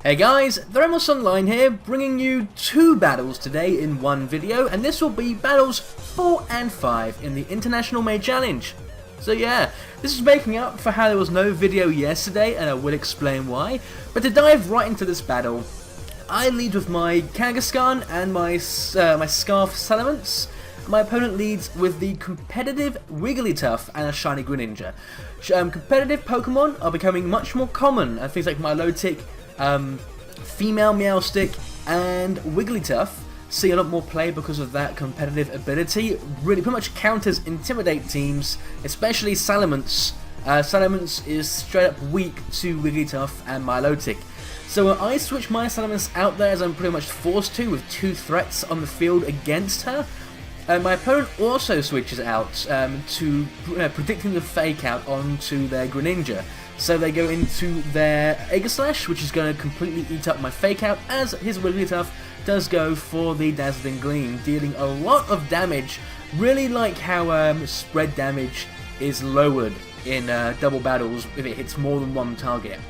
Hey guys, Thermos Online here, bringing you 2 battles today in one video, and this will be battles 4 and 5 in the International May Challenge. So yeah, this is making up for how there was no video yesterday, and I will explain why. But to dive right into this battle, I lead with my Kangaskhan and my Scarf Salamence. My opponent leads with the competitive Wigglytuff and a shiny Greninja. Competitive Pokemon are becoming much more common, and things like Milotic, female Meowstic and Wigglytuff see a lot more play because of that competitive ability. Really pretty much counters Intimidate teams, especially Salamence. Salamence is straight up weak to Wigglytuff and Milotic. So I switch my Salamence out there as I'm pretty much forced to, with 2 threats on the field against her. My opponent also switches out to predicting the fake out onto their Greninja. So they go into their Aegislash, which is going to completely eat up my fake out, as his Wigglytuff does go for the Dazzling Gleam, dealing a lot of damage. Really like how spread damage is lowered in double battles if it hits more than one target.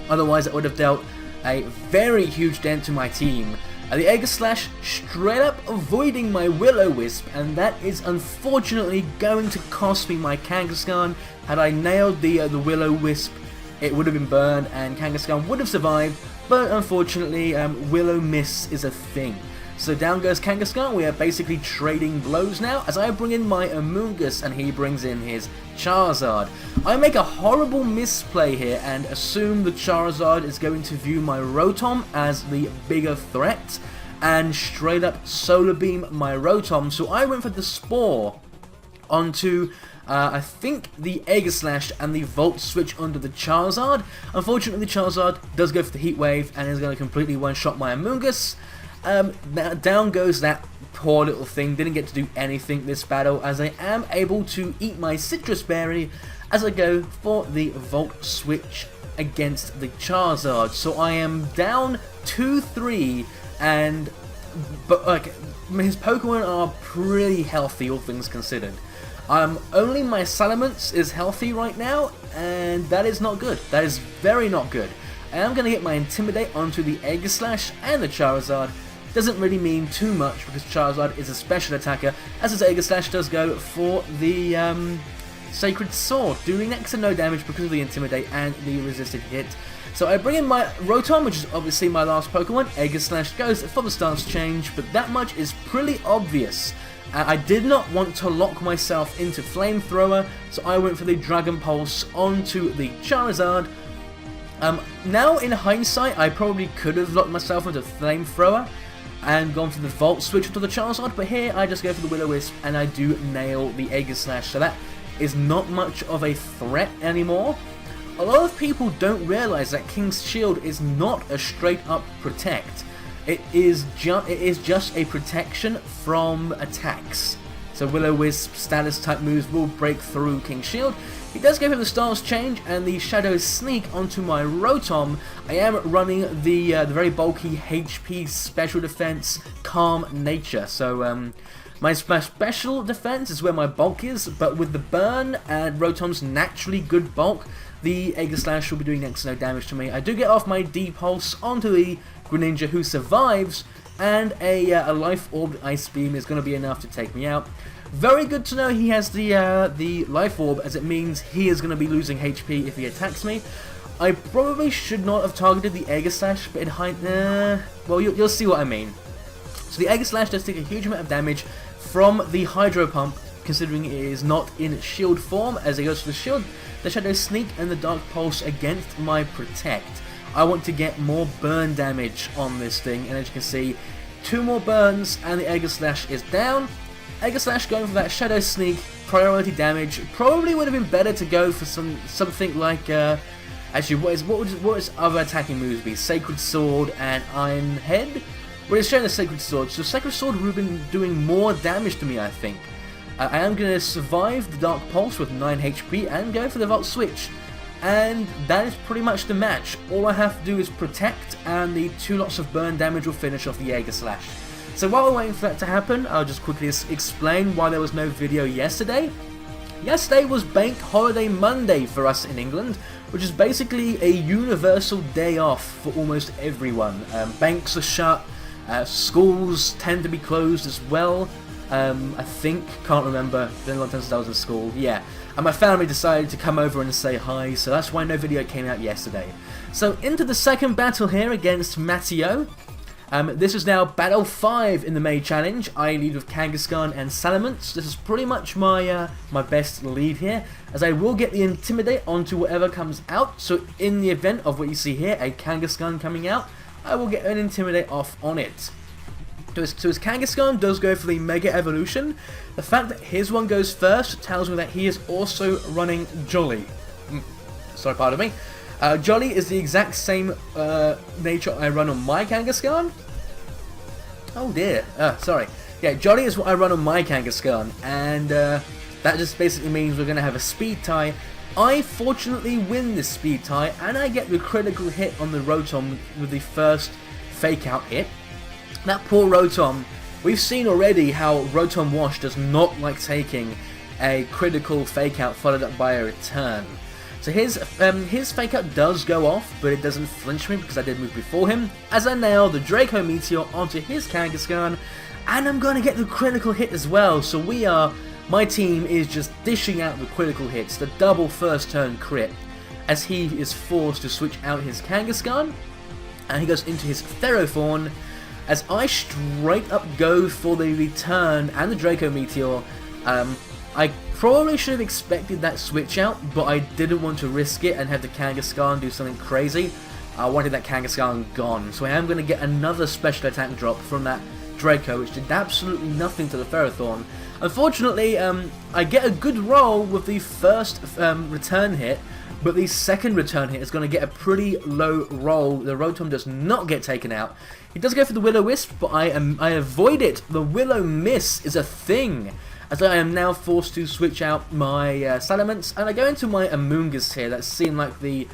Otherwise it would have dealt a very huge dent to my team. The Aegislash straight up avoiding my Will-O-Wisp, and that is unfortunately going to cost me my Kangaskhan. Had I nailed the Will-O-Wisp, it would have been burned and Kangaskhan would have survived, but unfortunately Will-O-Miss is a thing. So down goes Kangaskhan. We are basically trading blows now, as I bring in my Amoonguss and he brings in his Charizard. I make a horrible misplay here and assume the Charizard is going to view my Rotom as the bigger threat and straight up Solar Beam my Rotom. So I went for the Spore onto I think the Aegislash and the Volt Switch onto the Charizard. Unfortunately the Charizard does go for the Heat Wave and is going to completely one-shot my Amoonguss. Down goes that poor little thing. Didn't get to do anything this battle, as I am able to eat my Citrus Berry as I go for the Volt Switch against the Charizard. So I am down 2-3, and his Pokemon are pretty healthy, all things considered. Only my Salamence is healthy right now, and that is not good. That is very not good. I am going to get my Intimidate onto the Aegislash and the Charizard. Doesn't really mean too much because Charizard is a special attacker, as his Aegislash does go for the Sacred Sword, doing next to no damage because of the Intimidate and the resisted hit. So I bring in my Rotom, which is obviously my last Pokemon. Aegislash goes for the stance change, but that much is pretty obvious. I did not want to lock myself into Flamethrower, so I went for the Dragon Pulse onto the Charizard. Now in hindsight, I probably could have locked myself into Flamethrower and gone for the Volt Switch to the Charizard, but here I just go for the Will-O-Wisp and I do nail the Aegislash, so that is not much of a threat anymore. A lot of people don't realise that King's Shield is not a straight up protect. It is just a protection from attacks. So Will-O-Wisp status type moves will break through King's Shield. He does go for the Stance Change and the Shadow Sneak onto my Rotom. I am running the very bulky HP Special Defense Calm Nature. So my Special Defense is where my bulk is, but with the Burn and Rotom's naturally good bulk, the Aegislash will be doing next to no damage to me. I do get off my D-Pulse onto the Greninja, who survives, and a Life Orb Ice Beam is going to be enough to take me out. Very good to know he has the Life Orb, as it means he is going to be losing HP if he attacks me. I probably should not have targeted the Aegislash, but in hindsight, well, you'll see what I mean. So the Aegislash does take a huge amount of damage from the Hydro Pump, considering it is not in shield form, as it goes for the shield, the Shadow Sneak and the Dark Pulse against my Protect. I want to get more burn damage on this thing, and as you can see, 2 more burns and the Aegislash is down. Aegislash going for that Shadow Sneak, priority damage. Probably would have been better to go for something like actually what would other attacking moves be? Sacred Sword and Iron Head? Well, it's showing the Sacred Sword, so Sacred Sword would have been doing more damage to me, I think. I am going to survive the Dark Pulse with 9 HP and go for the Volt Switch. And that is pretty much the match. All I have to do is protect, and the 2 lots of burn damage will finish off the Aegislash. So while we're waiting for that to happen, I'll just quickly explain why there was no video yesterday. Yesterday was Bank Holiday Monday for us in England, which is basically a universal day off for almost everyone. Banks are shut, schools tend to be closed as well. I think, can't remember, it's been a long time since I was in school, yeah. And my family decided to come over and say hi, so that's why no video came out yesterday. So into the second battle here against Matteo. This is now Battle 5 in the May Challenge. I lead with Kangaskhan and Salamence. This is pretty much my my best lead here, as I will get the Intimidate onto whatever comes out. So in the event of what you see here, a Kangaskhan coming out, I will get an Intimidate off on it. So his Kangaskhan does go for the Mega Evolution. The fact that his one goes first tells me that he is also running Jolly. Sorry, pardon me. Jolly is the exact same nature I run on my Kangaskhan. Oh dear, sorry. Yeah, Jolly is what I run on my Kangaskhan, and that just basically means we're going to have a speed tie. I fortunately win this speed tie, and I get the critical hit on the Rotom with the first fake out hit. That poor Rotom, we've seen already how Rotom Wash does not like taking a critical fake out followed up by a return. So his fake out does go off, but it doesn't flinch me because I did move before him, as I nail the Draco Meteor onto his Kangaskhan, and I'm going to get the critical hit as well. So my team is just dishing out the critical hits, the double first turn crit, as he is forced to switch out his Kangaskhan, and he goes into his Ferrothorn, as I straight up go for the return and the Draco Meteor. I probably should have expected that switch out, but I didn't want to risk it and have the Kangaskhan do something crazy. I wanted that Kangaskhan gone, so I am going to get another special attack drop from that Draco, which did absolutely nothing to the Ferrothorn. Unfortunately, I get a good roll with the first return hit, but the second return hit is going to get a pretty low roll. The Rotom does not get taken out. He does go for the Will-O-Wisp, but I avoid it. The Will-O-Miss is a thing, as I am now forced to switch out my Salamence, and I go into my Amoonguss here. That seemed like the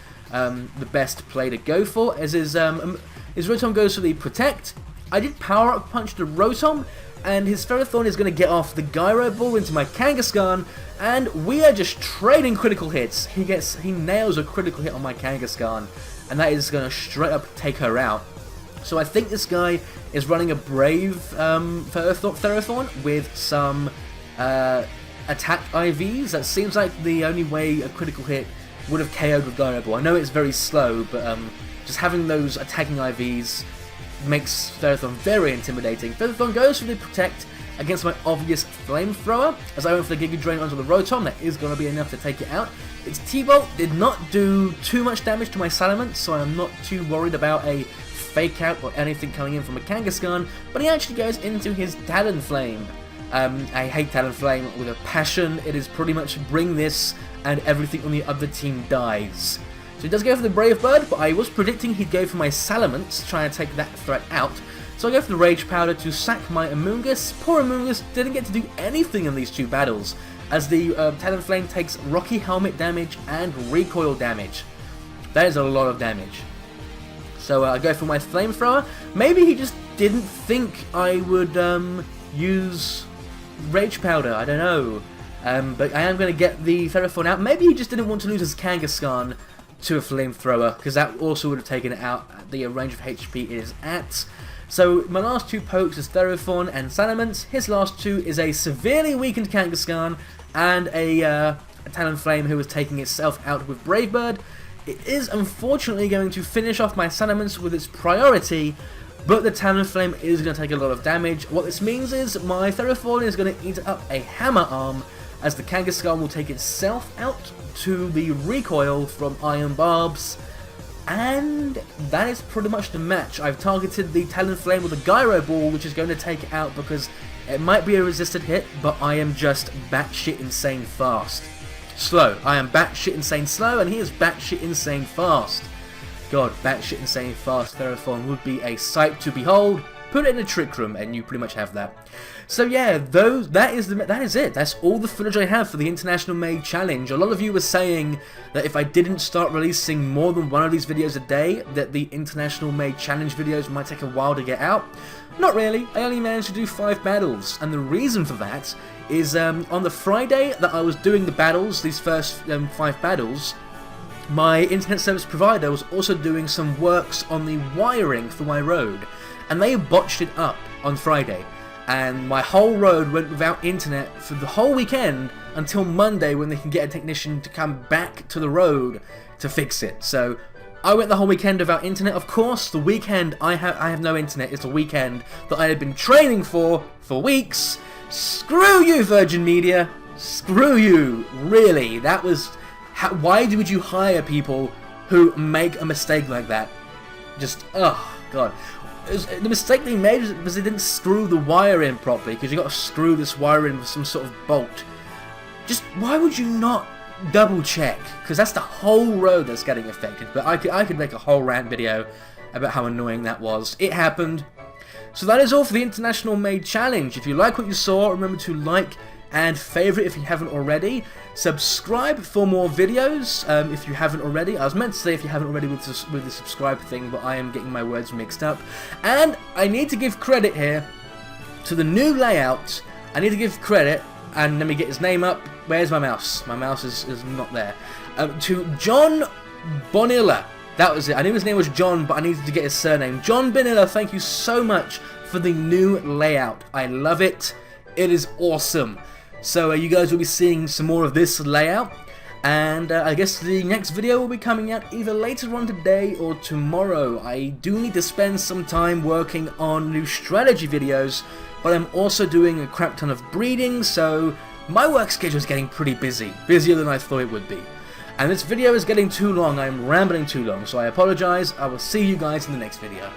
best play to go for, as his Rotom goes for the Protect. I did Power Up Punch the Rotom, and his Ferrothorn is going to get off the Gyro Ball into my Kangaskhan, and we are just trading critical hits. He nails a critical hit on my Kangaskhan, and that is going to straight up take her out. So I think this guy is running a Brave Ferrothorn with some attack IVs. That seems like the only way a critical hit would have KO'd with Gyro Ball. I know it's very slow, but just having those attacking IVs makes Ferrothorn very intimidating. Ferrothorn goes for the Protect against my obvious Flamethrower, as I went for the Giga Drain onto the Rotom. That is going to be enough to take it out. Its T-Bolt did not do too much damage to my Salamence, so I'm not too worried about a fake out or anything coming in from a Kangaskhan, but he actually goes into his Talonflame. I hate Talonflame with a passion. It is pretty much bring this and everything on the other team dies. So he does go for the Brave Bird, but I was predicting he'd go for my Salamence, trying to take that threat out. So I go for the Rage Powder to sack my Amoonguss. Poor Amoonguss didn't get to do anything in these two battles, as the Talonflame takes Rocky Helmet damage and recoil damage. That is a lot of damage. So I go for my Flamethrower. Maybe he just didn't think I would use Rage Powder, I don't know. But I am going to get the Ferrothorn out. Maybe he just didn't want to lose his Kangaskhan to a Flamethrower, because that also would have taken it out at the range of HP it is at. So my last two pokes is Ferrothorn and Salamence. His last two is a severely weakened Kangaskhan and a Talonflame who is taking itself out with Brave Bird. It is unfortunately going to finish off my Salamence with its priority, but the Talonflame is going to take a lot of damage. What this means is my Ferrothorn is going to eat up a Hammer Arm, as the Kangaskhan will take itself out to the recoil from Iron Barbs. And that is pretty much the match. I've targeted the Talonflame with a Gyro Ball, which is going to take it out because it might be a resisted hit, but I am just batshit insane fast. Slow. I am batshit insane slow, and he is batshit insane fast. God, batshit insane fast Ferrothorn would be a sight to behold. Put it in a Trick Room, and you pretty much have that. So yeah, that is it. That's all the footage I have for the International May Challenge. A lot of you were saying that if I didn't start releasing more than one of these videos a day, that the International May Challenge videos might take a while to get out. Not really. I only managed to do 5 battles, and the reason for that is on the Friday that I was doing the battles, these first 5 battles, my internet service provider was also doing some works on the wiring for my road, and they botched it up on Friday, and my whole road went without internet for the whole weekend until Monday, when they can get a technician to come back to the road to fix it. So I went the whole weekend without internet. Of course, the weekend I have no internet. It's a weekend that I had been training for weeks. Screw you, Virgin Media. Screw you. Really, that was... why would you hire people who make a mistake like that? Just, oh god. The mistake they made was they didn't screw the wire in properly, because you got to screw this wire in with some sort of bolt. Just, why would you not double check? Because that's the whole road that's getting affected. But I could make a whole rant video about how annoying that was. It happened. So that is all for the International Made Challenge. If you like what you saw, remember to like and favourite if you haven't already. Subscribe for more videos if you haven't already. I was meant to say if you haven't already with the subscribe thing, but I am getting my words mixed up. And I need to give credit here to the new layout. I need to give credit, and let me get his name up. Where's my mouse? My mouse is not there. To Jon Bonilla. That was it. I knew his name was John, but I needed to get his surname. Jon Bonilla, thank you so much for the new layout. I love it. It is awesome. So you guys will be seeing some more of this layout, and I guess the next video will be coming out either later on today or tomorrow. I do need to spend some time working on new strategy videos, but I'm also doing a crap ton of breeding, so my work schedule is getting pretty busy. Busier than I thought it would be. And this video is getting too long. I'm rambling too long, so I apologize. I will see you guys in the next video.